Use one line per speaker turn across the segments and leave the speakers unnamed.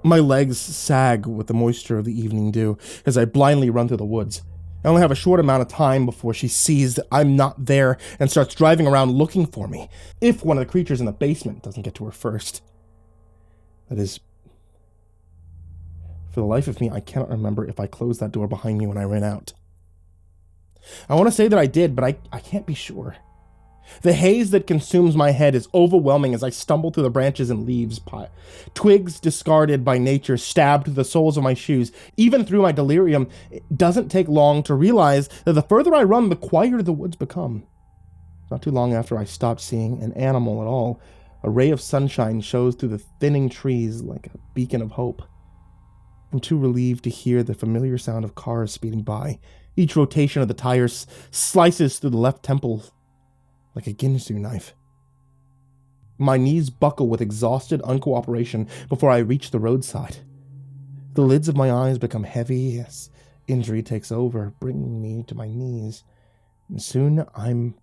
My legs sag with the moisture of the evening dew as I blindly run through the woods. I only have a short amount of time before she sees that I'm not there and starts driving around looking for me, if one of the creatures in the basement doesn't get to her first. That is, for the life of me, I cannot remember if I closed that door behind me when I ran out. I want to say that I did, but I can't be sure. The haze that consumes my head is overwhelming as I stumble through the branches and leaves. Twigs discarded by nature stab through the soles of my shoes. Even through my delirium, it doesn't take long to realize that the further I run, the quieter the woods become. Not too long after I stopped seeing an animal at all, a ray of sunshine shows through the thinning trees like a beacon of hope. I'm too relieved to hear the familiar sound of cars speeding by. Each rotation of the tires slices through the left temple like a Ginsu knife. My knees buckle with exhausted uncooperation before I reach the roadside. The lids of my eyes become heavy as injury takes over, bringing me to my knees. And soon I'm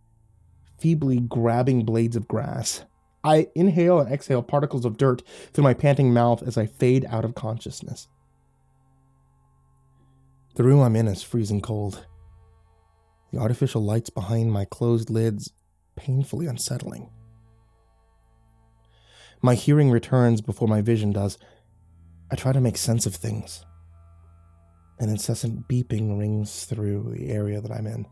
feebly grabbing blades of grass. I inhale and exhale particles of dirt through my panting mouth as I fade out of consciousness. The room I'm in is freezing cold. The artificial lights behind my closed lids painfully unsettling. My hearing returns before my vision does. I try to make sense of things. An incessant beeping rings through the area that I'm in.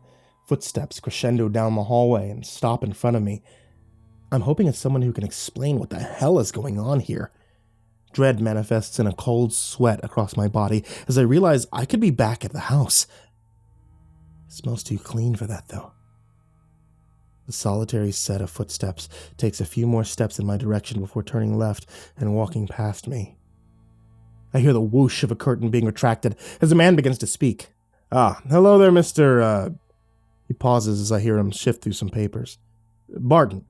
Footsteps crescendo down the hallway and stop in front of me. I'm hoping it's someone who can explain what the hell is going on here. Dread manifests in a cold sweat across my body as I realize I could be back at the house. It smells too clean for that, though. The solitary set of footsteps takes a few more steps in my direction before turning left and walking past me. I hear the whoosh of a curtain being retracted as a man begins to speak. Hello there, Mr. He pauses as I hear him shift through some papers. Barton,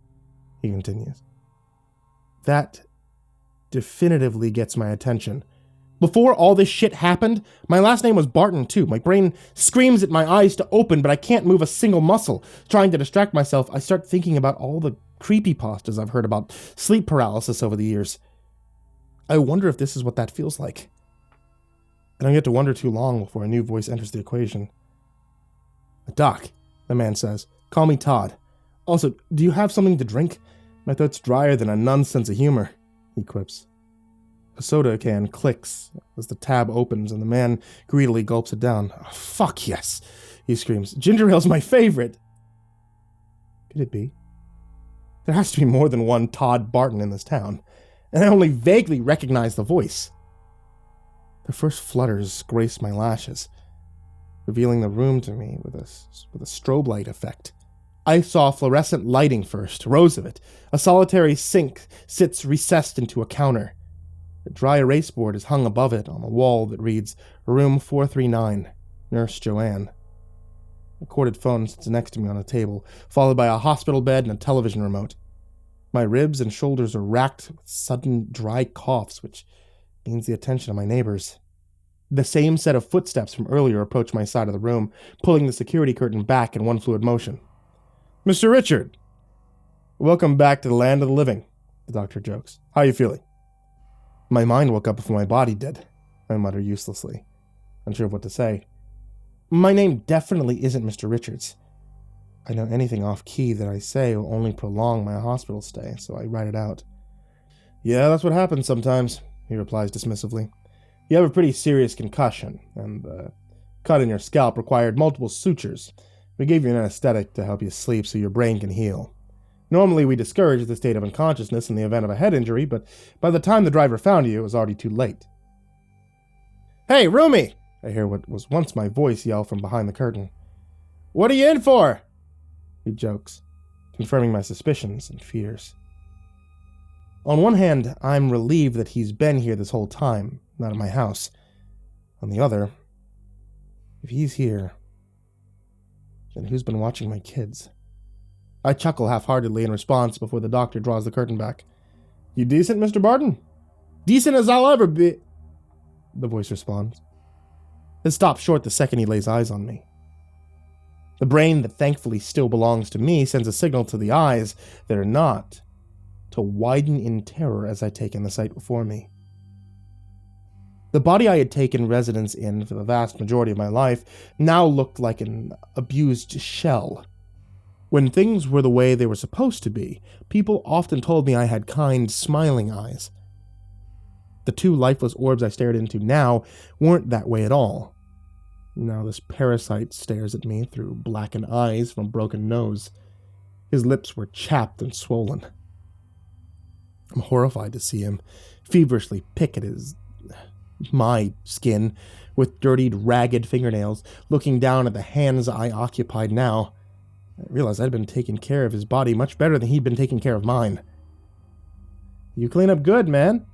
he continues. That definitively gets my attention. Before all this shit happened, my last name was Barton too. My brain screams at my eyes to open, but I can't move a single muscle. Trying to distract myself, I start thinking about all the creepypastas I've heard about sleep paralysis over the years. I wonder if this is what that feels like. I don't get to wonder too long before a new voice enters the equation. Doc, the man says, call me Todd. Also, do you have something to drink? My throat's drier than a nun's sense of humor, he quips. A soda can clicks as the tab opens and the man greedily gulps it down. Oh, fuck yes, he screams. Ginger ale's my favorite. Could it be? There has to be more than one Todd Barton in this town, and I only vaguely recognize the voice. The first flutters grace my lashes, revealing the room to me with a strobe light effect. I saw fluorescent lighting first, rows of it. A solitary sink sits recessed into a counter. A dry erase board is hung above it on a wall that reads, Room 439, Nurse Joanne. A corded phone sits next to me on a table, followed by a hospital bed and a television remote. My ribs and shoulders are racked with sudden dry coughs, which gains the attention of my neighbors. The same set of footsteps from earlier approach my side of the room, pulling the security curtain back in one fluid motion. Mr. Richard! Welcome back to the land of the living, the doctor jokes. How are you feeling? My mind woke up before my body did, I mutter uselessly, unsure of what to say. My name definitely isn't Mr. Richards. I know anything off-key that I say will only prolong my hospital stay, so I write it out. Yeah, that's what happens sometimes, he replies dismissively. You have a pretty serious concussion, and the cut in your scalp required multiple sutures. We gave you an anesthetic to help you sleep so your brain can heal. Normally, we discourage the state of unconsciousness in the event of a head injury, but by the time the driver found you, it was already too late. Hey, roomie! I hear what was once my voice yell from behind the curtain. What are you in for? He jokes, confirming my suspicions and fears. On one hand, I'm relieved that he's been here this whole time, not at my house. On the other, if he's here, then who's been watching my kids? I chuckle half-heartedly in response before the doctor draws the curtain back. You decent, Mr. Barton? Decent as I'll ever be, the voice responds. It stops short the second he lays eyes on me. The brain that thankfully still belongs to me sends a signal to the eyes that are not, to widen in terror as I take in the sight before me. The body I had taken residence in for the vast majority of my life now looked like an abused shell. When things were the way they were supposed to be, people often told me I had kind, smiling eyes. The two lifeless orbs I stared into now weren't that way at all. Now this parasite stares at me through blackened eyes from a broken nose. His lips were chapped and swollen. I'm horrified to see him feverishly pick at my skin with dirtied, ragged fingernails, looking down at the hands I occupied now. I realized I'd been taking care of his body much better than he'd been taking care of mine. "You clean up good, man,"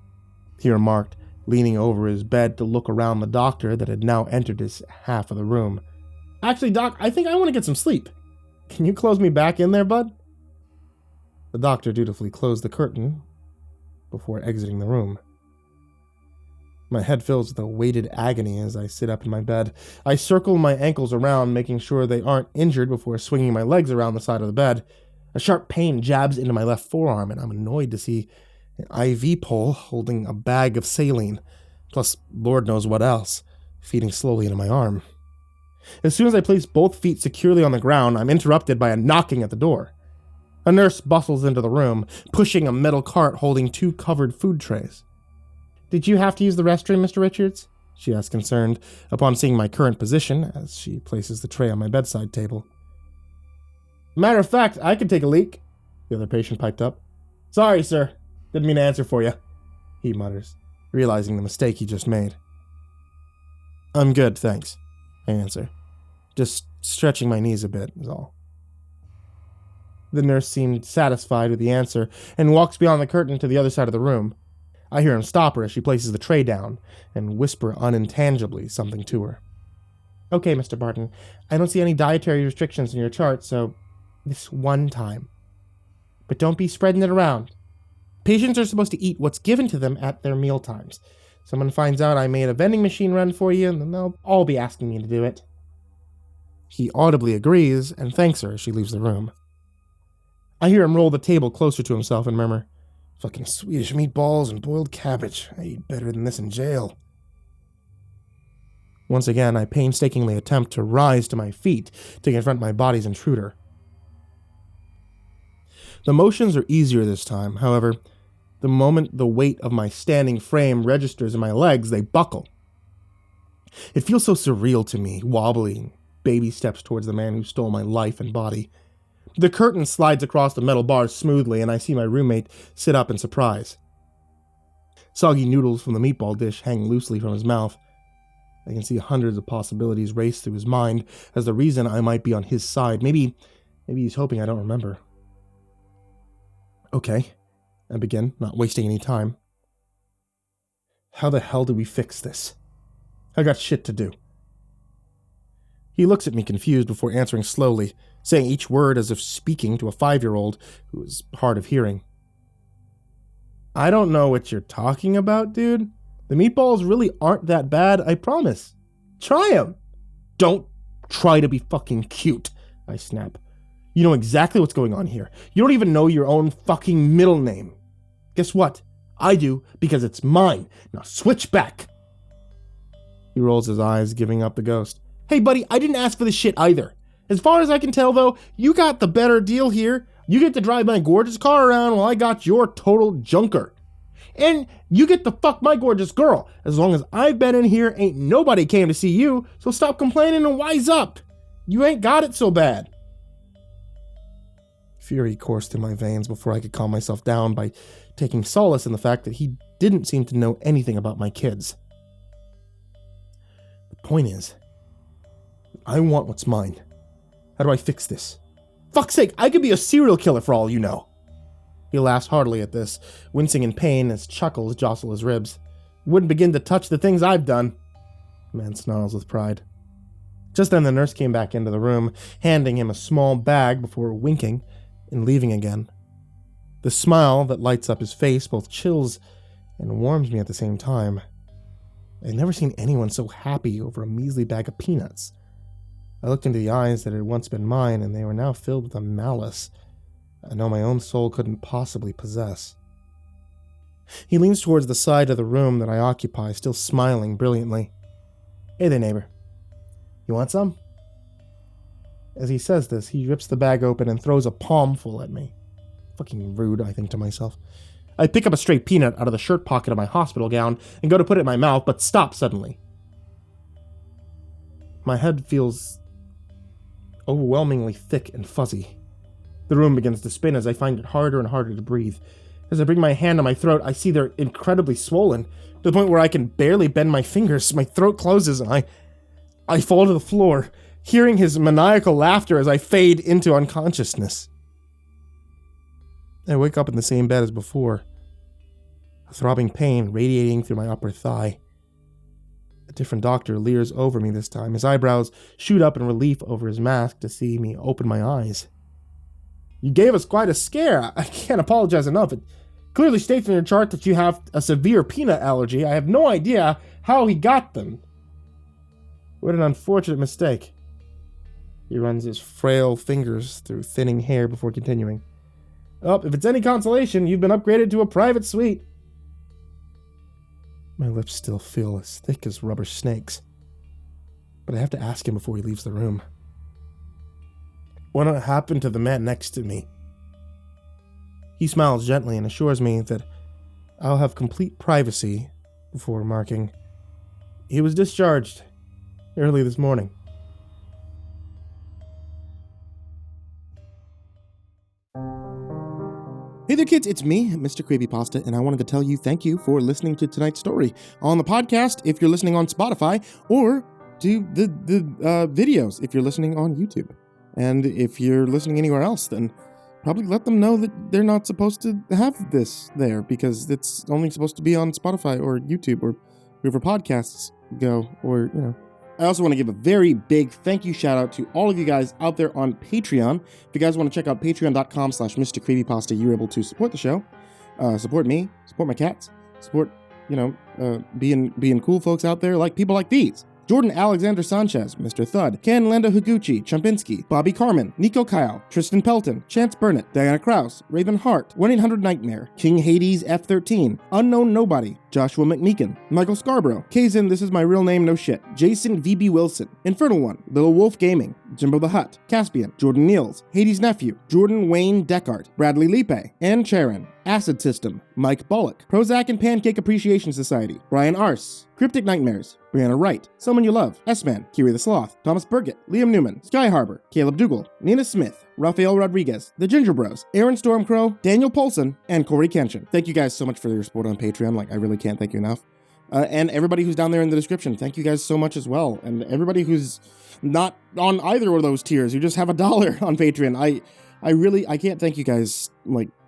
he remarked, leaning over his bed to look around the doctor that had now entered his half of the room. "Actually, Doc, I think I want to get some sleep. Can you close me back in there, bud?" The doctor dutifully closed the curtain before exiting the room. My head fills with a weighted agony as I sit up in my bed. I circle my ankles around, making sure they aren't injured before swinging my legs around the side of the bed. A sharp pain jabs into my left forearm, and I'm annoyed to see an IV pole holding a bag of saline, plus Lord knows what else, feeding slowly into my arm. As soon as I place both feet securely on the ground, I'm interrupted by a knocking at the door. A nurse bustles into the room, pushing a metal cart holding 2 covered food trays. "Did you have to use the restroom, Mr. Richards?" she asks, concerned, upon seeing my current position as she places the tray on my bedside table. "Matter of fact, I could take a leak," the other patient piped up. "Sorry, sir. Didn't mean to answer for you," he mutters, realizing the mistake he just made. "I'm good, thanks," I answer. "Just stretching my knees a bit, is all." The nurse seemed satisfied with the answer and walks beyond the curtain to the other side of the room. I hear him stop her as she places the tray down and whisper unintangibly something to her. "Okay, Mr. Barton, I don't see any dietary restrictions in your chart, so this one time. But don't be spreading it around. Patients are supposed to eat what's given to them at their meal times. Someone finds out I made a vending machine run for you, and then they'll all be asking me to do it." He audibly agrees and thanks her as she leaves the room. I hear him roll the table closer to himself and murmur, "Fucking Swedish meatballs and boiled cabbage. I eat better than this in jail." Once again, I painstakingly attempt to rise to my feet to confront my body's intruder. The motions are easier this time, however. The moment the weight of my standing frame registers in my legs, they buckle. It feels so surreal to me, wobbling baby steps towards the man who stole my life and body. The curtain slides across the metal bars smoothly, and I see my roommate sit up in surprise. Soggy noodles from the meatball dish hang loosely from his mouth. I can see hundreds of possibilities race through his mind as the reason I might be on his side. Maybe he's hoping I don't remember. "Okay," I begin, not wasting any time. "How the hell do we fix this? I got shit to do." He looks at me confused before answering slowly, saying each word as if speaking to a 5-year-old who is hard of hearing. "I don't know what you're talking about, dude. The meatballs really aren't that bad, I promise. Try them." "Don't try to be fucking cute," I snap. "You know exactly what's going on here. You don't even know your own fucking middle name. Guess what? I do, because it's mine. Now switch back." He rolls his eyes, giving up the ghost. "Hey, buddy, I didn't ask for this shit either. As far as I can tell, though, you got the better deal here. You get to drive my gorgeous car around while I got your total junker. And you get to fuck my gorgeous girl. As long as I've been in here, ain't nobody came to see you, so stop complaining and wise up. You ain't got it so bad." Fury coursed through my veins before I could calm myself down by taking solace in the fact that he didn't seem to know anything about my kids. The point is, I want what's mine. How do I fix this? Fuck's sake, I could be a serial killer for all you know. He laughs heartily at this, wincing in pain as chuckles jostle his ribs. Wouldn't begin to touch the things I've done. The man snarls with pride. Just then the nurse came back into the room, handing him a small bag before winking and leaving again. The smile that lights up his face both chills and warms me at the same time. I'd never seen anyone so happy over a measly bag of peanuts. I looked into the eyes that had once been mine, and they were now filled with a malice I know my own soul couldn't possibly possess. He leans towards the side of the room that I occupy, still smiling brilliantly. Hey there, neighbor. You want some? As he says this, he rips the bag open and throws a palmful at me. Fucking rude, I think to myself. I pick up a stray peanut out of the shirt pocket of my hospital gown and go to put it in my mouth, but stop suddenly. My head feels overwhelmingly thick and fuzzy. The room begins to spin as I find it harder and harder to breathe. As I bring my hand to my throat, I see they're incredibly swollen, to the point where I can barely bend my fingers. My throat closes and I fall to the floor, hearing his maniacal laughter as I fade into unconsciousness. I wake up in the same bed as before, a throbbing pain radiating through my upper thigh. A different doctor leers over me this time. His eyebrows shoot up in relief over his mask to see me open my eyes. You gave us quite a scare. I can't apologize enough. It clearly states in your chart that you have a severe peanut allergy. I have no idea how he got them. What an unfortunate mistake. He runs his frail fingers through thinning hair before continuing. Oh, if it's any consolation, you've been upgraded to a private suite. My lips still feel as thick as rubber snakes, but I have to ask him before he leaves the room. What happened to the man next to me? He smiles gently and assures me that I'll have complete privacy before remarking, he was discharged early this morning. Hey there kids, it's me, MrCreepyPasta, and I wanted to tell you thank you for listening to tonight's story on the podcast if you're listening on Spotify, or to the videos if you're listening on YouTube. And if you're listening anywhere else, then probably let them know that they're not supposed to have this there, because it's only supposed to be on Spotify or YouTube or wherever podcasts go, or, you know. I also want to give a very big thank you shout out to all of you guys out there on Patreon. If you guys want to check out patreon.com/MrCreepyPasta, you're able to support the show, support me, support my cats, support, being cool folks out there, like people like these. Jordan Alexander Sanchez, Mr. Thud, Ken Lando Higuchi, Chompski, Bobby Karman, Nico Kaeo, Tristain Pelton, Chance Burnett, Diana Kraus, Raven Hart, 1-800-Nightmare, King Hades F13, Unknown Nobody, Joshua Mcmeekin, Michael Scharbrough, Kazan, ThisIsMyRealNameNoShit, Jason VB Wilson, InfernalOne, Lilwulfgaming, JimboTheHutt, Caspian, Jordan Nells, Hades Nephew, Jordan Wayne Deckard, Bradley Leipe, and Charron, AcidSystem, Mike Bullock, Prozac and Pancake Appreciation Society, Brian Arce, Cryptic Nightmares, Brianna Wright, Someone You Love, S-Man, Kiri the Sloth, Thomas Burgett, Liam Newman, Sky Harbor, Caleb Dougal, Nina Smith, Rafael Rodriguez, The Ginger Bros, Aaron Stormcrow, Daniel Polson, and Corey Kenshin. Thank you guys so much for your support on Patreon. I really can't thank you enough. And everybody who's down there in the description, thank you guys so much as well. And everybody who's not on either of those tiers, who just have $1 on Patreon, I can't thank you guys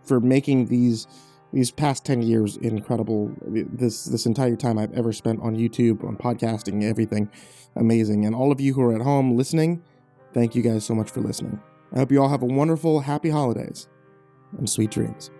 for making these past 10 years incredible. This entire time I've ever spent on YouTube, on podcasting, everything amazing. And all of you who are at home listening, thank you guys so much for listening. I hope you all have a wonderful, happy holidays and sweet dreams.